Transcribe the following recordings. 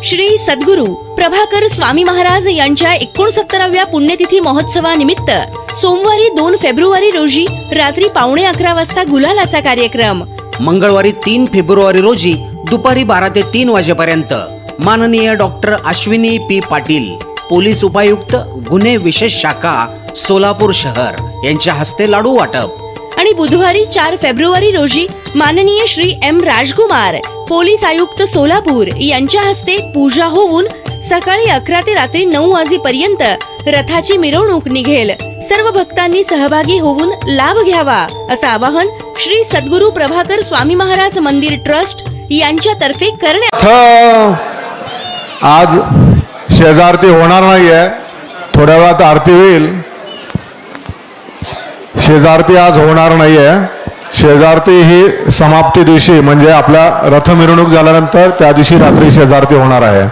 श्री सद्गुरू प्रभाकर स्वामी महाराज यांच्या 69व्या पुण्यतिथी महोत्सवानिमित्त सोमवारी 2 फेब्रुवारी रोजी रात्री 11:15 वाजता गुलालाचा कार्यक्रम. मंगळवारी 3 फेब्रुवारी रोजी दुपारी 12 ते 3 वाजेपर्यंत माननीय doctor Ashwini P Patil, police उपायुक्त गुन्हे विशेष शाखा सोलापूर शहर यांच्या हस्ते लाडू वाटप. आणि बुधवारी 4 फेब्रुवारी रोजी माननीय श्री एम राजकुमार, पोलीस आयुक्त सोलापूर यांच्या हस्ते पूजा होऊन सकाळी 11 ते रात्री 9 वाजेपर्यंत रथाची मिरवणूक निघेल. सर्व भक्तांनी सहभागी होऊन लाभ घ्यावा असं आवाहन श्री सद्गुरू प्रभाकर स्वामी महाराज मंदिर ट्रस्ट यांच्यातर्फे करण्यात. आज शेजारती होणार नाहीये, थोड्या वेळात आरती होईल. शेजारती आज होणार नाहीये. शेजारती ही समाप्ती दिवशी म्हणजे आपल्या रथ मिरवणूक झाल्यानंतर त्या दिवशी रात्री शेजारती होणार आहे.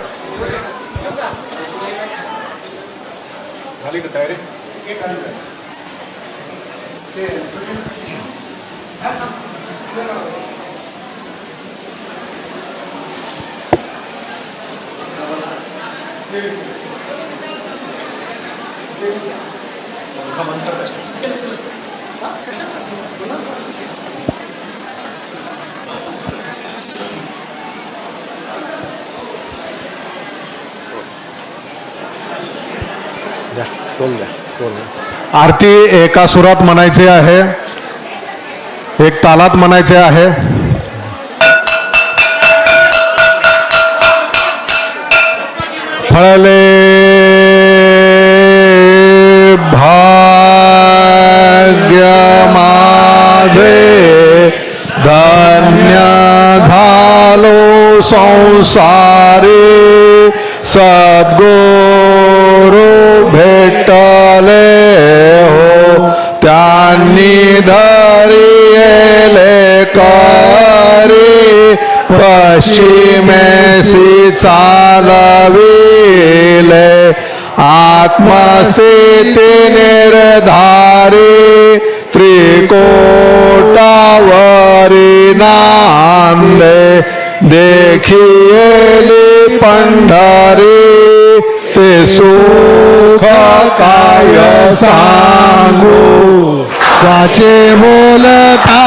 आरती एका सुरात म्हणायची आहे, एक तालात म्हणायचे आहे. फळले भाग्य माझे, धन्य झालो संसारी, सद्गुरु भेटले हो, त्यांनी धरिले करी, पश्चिमेसी चालविले, आत्मस्थिती निर्धारी, त्रिकोटावरी नांदे, देखिएली पंढरी, ते सुख काय सांगू, वाचे बोलता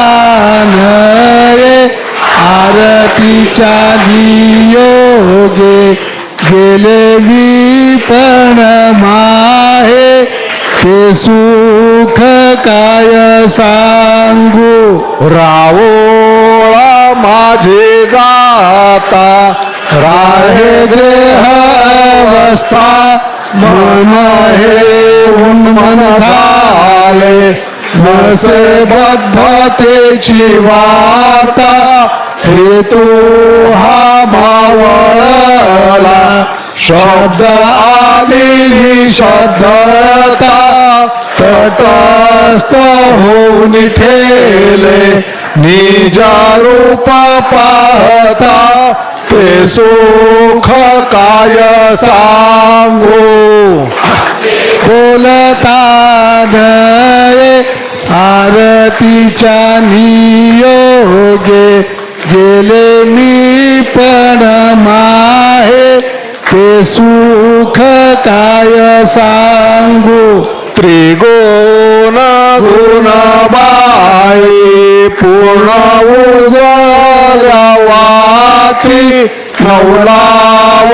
नये, आरतीच्या नियोगे, गेले मी पण माहे, ते सुख काय सांगू, रावोळा माझे जाता, राहे देह अवस्था, मन हे उन्मन झाले, नसे बद्धतेची वार्ता, हेतू हा मावळला, शब्द आली निशब्दता, तटस्थ होऊन ठेले, निजा रूप पाहता, ते सुख काय सांगू, बोलता नये, आरतीच्या नियोगे, गेले मी पण माहे, ते सुख काय सांगू, त्रिगुण गुणबाई, पूर्ण उजळल्या वाती, नवलाव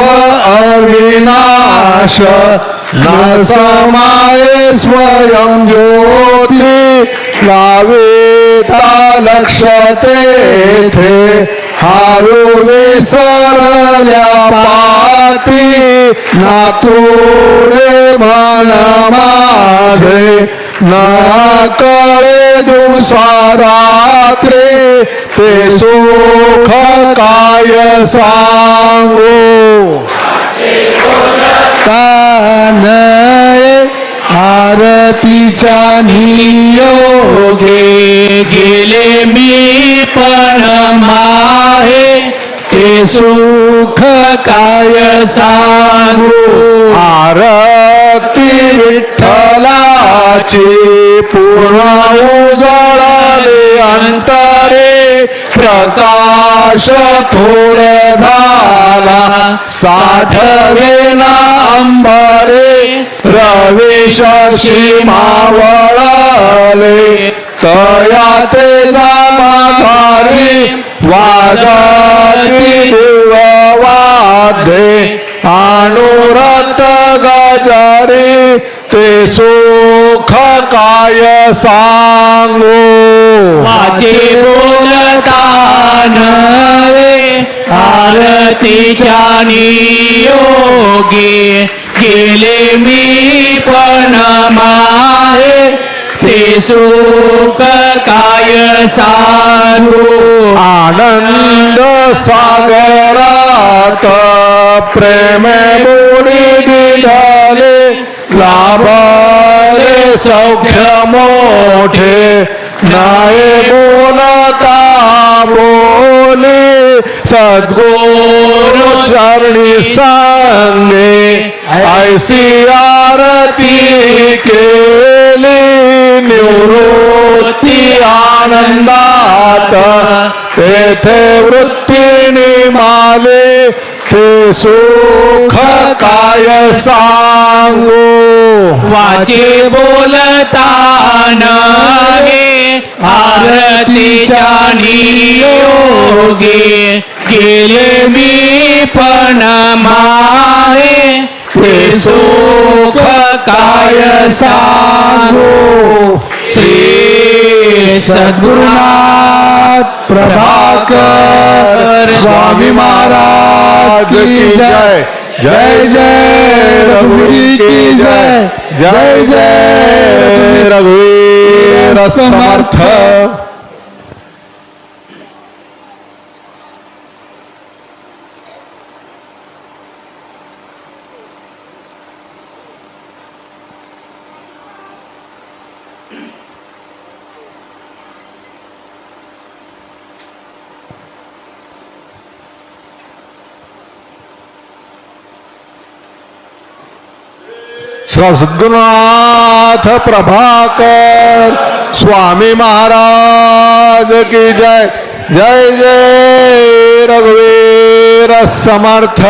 अविनाश, न समाये स्वयं ज्योती, लाविता लक्ष तेथे, हारू विसरल्या पाती, नातुरे मन माझे, न कळे दिवसा रात्री, ते सुख काय सांगू, नये, आरतीच्या नियोगे, गेले मी पण माहे, ते सुख काय सांगू, आरती विठ्ठलाची पूर्ण उजळले अंतरे, प्रकाश थोर झाला साठवेना अंबरे रवी शशी मावळले तया ते माघारी वाजती दिव्यवाद्ये अनुरत गजारी ते सुख काय सांगू वाचे बोलतान आरतीच्या नियोगी गेले मी पण माहे ते सुख काय सांगू आनंद सागरात प्रेम बुडी दिले लाभले सौख्य मोठे नाही बोलता बोले सद्गुरु चरणी सांगे ऐसी आरती केली निवृत्ती आनंदात तेथे वृत्ती निमाले ते सुख काय सांगू वाचे बोलतान आरतीच्या नियोगी गेले मी पण माहे ते सुख काय सांगू श्री सद्गुरुनाथ प्रभाकर स्वामी महाराज की जय जय जय रघुवीर की जय जय जय रघुवीर समर्थ सद्गुरुनाथ प्रभाकर स्वामी महाराज की जय जय जय रघुवीर समर्थ